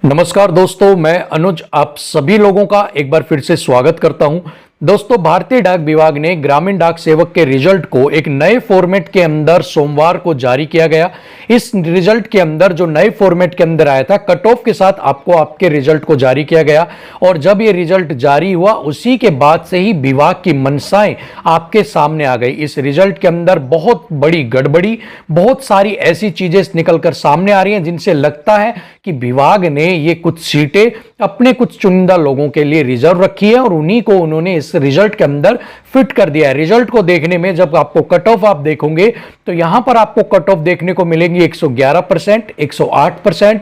नमस्कार दोस्तों, मैं अनुज आप सभी लोगों का एक बार फिर से स्वागत करता हूं। दोस्तों, भारतीय डाक विभाग ने ग्रामीण डाक सेवक के रिजल्ट को एक नए फॉर्मेट के अंदर सोमवार को जारी किया गया। इस रिजल्ट के अंदर जो नए फॉर्मेट के अंदर आया था, कट ऑफ के साथ आपको आपके रिजल्ट को जारी किया गया और जब ये रिजल्ट जारी हुआ उसी के बाद से ही विभाग की मंशाएं आपके सामने आ गई। इस रिजल्ट के अंदर बहुत बड़ी गड़बड़ी, बहुत सारी ऐसी चीजें निकलकर सामने आ रही हैं जिनसे लगता है कि विभाग ने ये कुछ सीटें अपने कुछ चुनिंदा लोगों के लिए रिजर्व रखी है और उन्हीं को उन्होंने इस रिजल्ट के अंदर फिट कर दिया है। रिजल्ट को देखने में जब आपको कट ऑफ आप देखोगे तो यहां पर आपको कट ऑफ देखने को मिलेंगी 111%, 108%,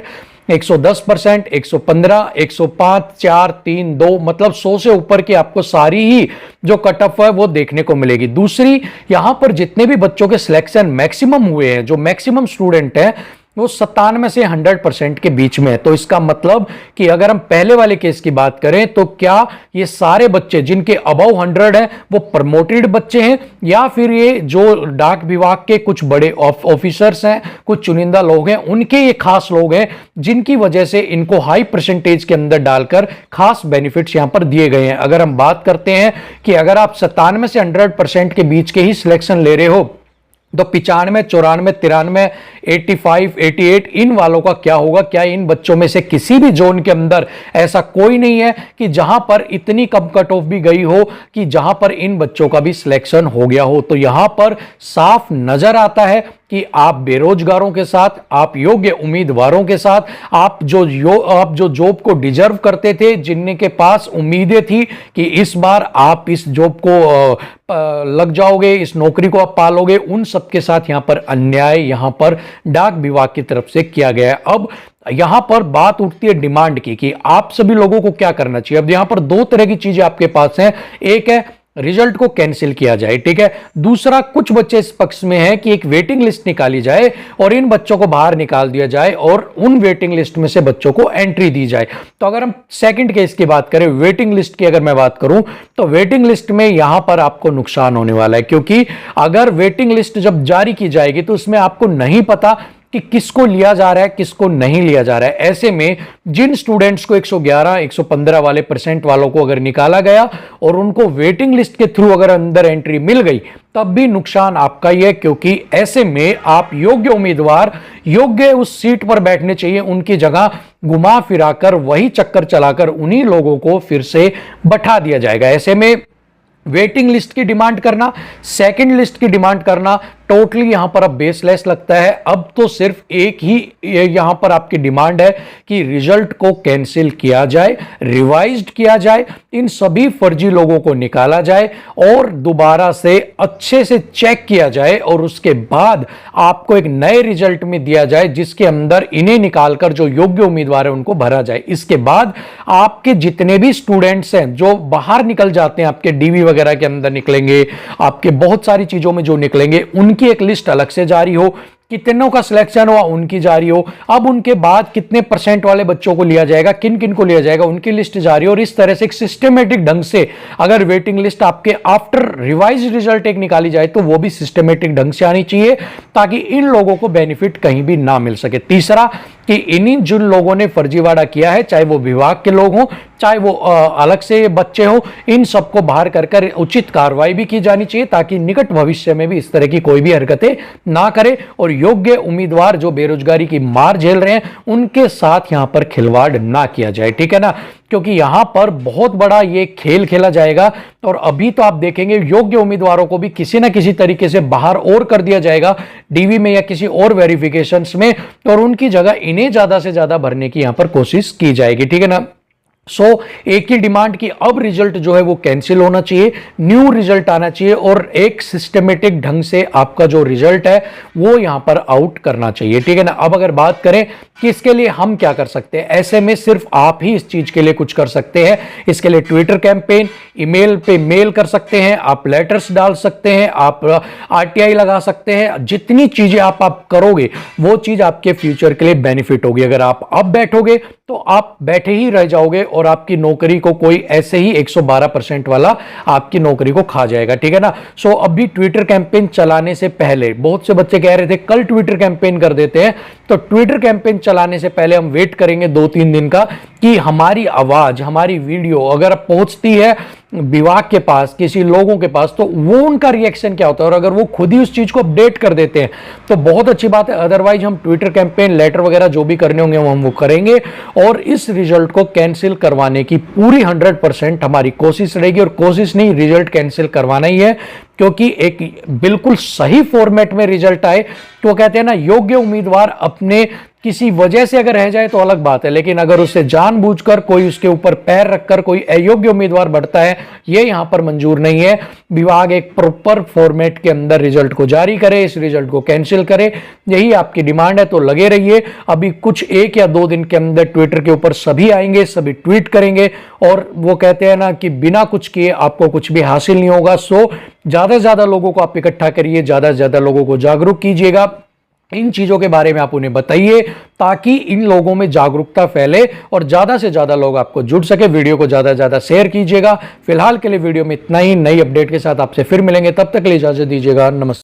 110%, 115, 105, 4, 3, 2, मतलब 100 से ऊपर की आपको सारी ही जो कट ऑफ है वो देखने को मिलेगी। दूसरी, यहां पर जितने भी बच्चों के सिलेक्शन मैक्सिमम हुए हैं, जो मैक्सिमम स्टूडेंट हैं वो 97 से 100% के बीच में है। तो इसका मतलब कि अगर हम पहले वाले केस की बात करें तो क्या ये सारे बच्चे जिनके अबव 100 हैं वो प्रमोटेड बच्चे हैं, या फिर ये जो डाक विभाग के कुछ बड़े ऑफिसर्स हैं, कुछ चुनिंदा लोग हैं, उनके ये खास लोग हैं जिनकी वजह से इनको हाई परसेंटेज के अंदर डालकर खास बेनिफिट्स यहां पर दिए गए हैं। अगर हम बात करते हैं कि अगर आप 97 से 100% के बीच के ही सिलेक्शन ले रहे हो तो 95, 94, 93, 85, 88 इन वालों का क्या होगा? क्या इन बच्चों में से किसी भी जोन के अंदर ऐसा कोई नहीं है कि जहां पर इतनी कम कट ऑफ भी गई हो कि जहां पर इन बच्चों का भी सिलेक्शन हो गया हो? तो यहां पर साफ नजर आता है कि आप बेरोजगारों के साथ, आप योग्य उम्मीदवारों के साथ, आप जो जॉब को डिजर्व करते थे, जिनके पास उम्मीदें थी कि इस बार आप इस जॉब को लग जाओगे, इस नौकरी को आप पालोगे, उन सबके साथ यहां पर अन्याय यहां पर डाक विभाग की तरफ से किया गया है। अब यहां पर बात उठती है डिमांड की कि आप सभी लोगों को क्या करना चाहिए। अब यहां पर दो तरह की चीजें आपके पास हैं। एक है रिजल्ट को कैंसिल किया जाए, ठीक है। दूसरा, कुछ बच्चे इस पक्ष में हैं कि एक वेटिंग लिस्ट निकाली जाए और इन बच्चों को बाहर निकाल दिया जाए और उन वेटिंग लिस्ट में से बच्चों को एंट्री दी जाए। तो अगर हम सेकंड केस की बात करें, वेटिंग लिस्ट की अगर मैं बात करूं, तो वेटिंग लिस्ट में यहां पर आपको नुकसान होने वाला है, क्योंकि अगर वेटिंग लिस्ट जब जारी की जाएगी तो उसमें आपको नहीं पता कि किसको लिया जा रहा है, किसको नहीं लिया जा रहा है। ऐसे में जिन स्टूडेंट्स को 111, 115 वाले परसेंट वालों को अगर निकाला गया और उनको वेटिंग लिस्ट के थ्रू अगर अंदर एंट्री मिल गई, तब भी नुकसान आपका ही है, क्योंकि ऐसे में आप योग्य उम्मीदवार, योग्य उस सीट पर बैठने चाहिए, उनकी जगह घुमा फिराकर वही चक्कर चलाकर उन्हीं लोगों को फिर से बैठा दिया जाएगा। ऐसे में वेटिंग लिस्ट की डिमांड करना, सेकंड लिस्ट की डिमांड करना टोटली यहां पर अब बेसलेस लगता है। अब तो सिर्फ एक ही यहां पर आपकी डिमांड है कि रिजल्ट को कैंसिल किया जाए, रिवाइज्ड किया जाए, इन सभी फर्जी लोगों को निकाला जाए और दोबारा से अच्छे से चेक किया जाए और उसके बाद आपको एक नए रिजल्ट में दिया जाए जिसके अंदर इन्हें निकालकर जो योग्य उम्मीदवार है उनको भरा जाए। इसके बाद आपके जितने भी स्टूडेंट्स हैं जो बाहर निकल जाते हैं, आपके डीवी वगैरह के अंदर निकलेंगे, आपके बहुत सारी चीजों में जो निकलेंगे, उनकी एक लिस्ट अलग से जारी हो, कितनों का सिलेक्शन हुआ उनकी जारी हो, अब उनके बाद कितने परसेंट वाले बच्चों को लिया जाएगा, किन किन को लिया जाएगा, उनकी लिस्ट जारी हो। और इस तरह से एक सिस्टमेटिक ढंग से अगर वेटिंग लिस्ट आपके आफ्टर रिवाइज रिजल्ट एक निकाली जाए तो वो भी सिस्टमेटिक ढंग से आनी चाहिए, ताकि इन लोगों को बेनिफिट कहीं भी ना मिल सके। तीसरा, कि इन्हीं जिन लोगों ने फर्जीवाड़ा किया है, चाहे वो विभाग के लोग हों, चाहे वो अलग से बच्चे हो, इन सबको बाहर कर उचित कार्रवाई भी की जानी चाहिए, ताकि निकट भविष्य में भी इस तरह की कोई भी हरकतें ना करे और योग्य उम्मीदवार जो बेरोजगारी की मार झेल रहे हैं उनके साथ यहां पर खिलवाड़ ना किया जाए, ठीक है ना। क्योंकि यहां पर बहुत बड़ा ये खेल खेला जाएगा और अभी तो आप देखेंगे योग्य उम्मीदवारों को भी किसी ना किसी तरीके से बाहर और कर दिया जाएगा डीवी में या किसी और वेरिफिकेशंस में, और उनकी जगह इन्हें ज्यादा से ज्यादा भरने की यहां पर कोशिश की जाएगी, ठीक है ना। एक ही डिमांड की अब रिजल्ट जो है वो कैंसिल होना चाहिए, न्यू रिजल्ट आना चाहिए और एक सिस्टमेटिक ढंग से आपका जो रिजल्ट है वो यहां पर आउट करना चाहिए, ठीक है ना। अब अगर बात करें कि इसके लिए हम क्या कर सकते हैं, ऐसे में सिर्फ आप ही इस चीज के लिए कुछ कर सकते हैं। इसके लिए ट्विटर कैंपेन, ईमेल पे मेल कर सकते हैं, आप लेटर्स डाल सकते हैं, आप आरटीआई लगा सकते हैं। जितनी चीजें आप करोगे वो चीज आपके फ्यूचर के लिए बेनिफिट होगी। अगर आप अब बैठोगे तो आप बैठे ही रह जाओगे और आपकी नौकरी को कोई ऐसे ही 112% वाला आपकी नौकरी को खा जाएगा, ठीक है ना। सो अभी ट्विटर कैंपेन चलाने से पहले बहुत से बच्चे कह रहे थे कल ट्विटर कैंपेन कर देते हैं, तो ट्विटर कैंपेन चलाने से पहले हम वेट करेंगे 2-3 दिन का कि हमारी आवाज, हमारी वीडियो अगर पहुंचती है विभाग के पास, किसी लोगों के पास, तो वो उनका रिएक्शन क्या होता है, और अगर वो खुद ही उस चीज को अपडेट कर देते हैं तो बहुत अच्छी बात है। अदरवाइज हम ट्विटर कैंपेन, लेटर वगैरह जो भी करने होंगे हम वो करेंगे और इस रिजल्ट को कैंसिल करवाने की पूरी 100% हमारी कोशिश रहेगी। और कोशिश नहीं, रिजल्ट कैंसिल करवाना ही है, क्योंकि एक बिल्कुल सही फॉर्मेट में रिजल्ट आए तो कहते हैं ना, योग्य उम्मीदवार अपने किसी वजह से अगर रह जाए तो अलग बात है, लेकिन अगर उससे जानबूझकर कोई उसके ऊपर पैर रखकर कोई अयोग्य उम्मीदवार बढ़ता है, ये यहां पर मंजूर नहीं है। विभाग एक प्रॉपर फॉर्मेट के अंदर रिजल्ट को जारी करे, इस रिजल्ट को कैंसिल करे, यही आपकी डिमांड है। तो लगे रहिए, अभी कुछ 1 या 2 दिन के अंदर ट्विटर के ऊपर सभी आएंगे, सभी ट्वीट करेंगे, और वो कहते हैं ना कि बिना कुछ किए आपको कुछ भी हासिल नहीं होगा। सो ज्यादा से ज्यादा लोगों को आप इकट्ठा करिए, ज्यादा से ज्यादा लोगों को जागरूक कीजिएगा, इन चीजों के बारे में आप उन्हें बताइए ताकि इन लोगों में जागरूकता फैले और ज्यादा से ज्यादा लोग आपको जुड़ सके। वीडियो को ज्यादा से ज्यादा शेयर कीजिएगा। फिलहाल के लिए वीडियो में इतना ही, नई अपडेट के साथ आपसे फिर मिलेंगे, तब तक के लिए इजाजत दीजिएगा। नमस्ते।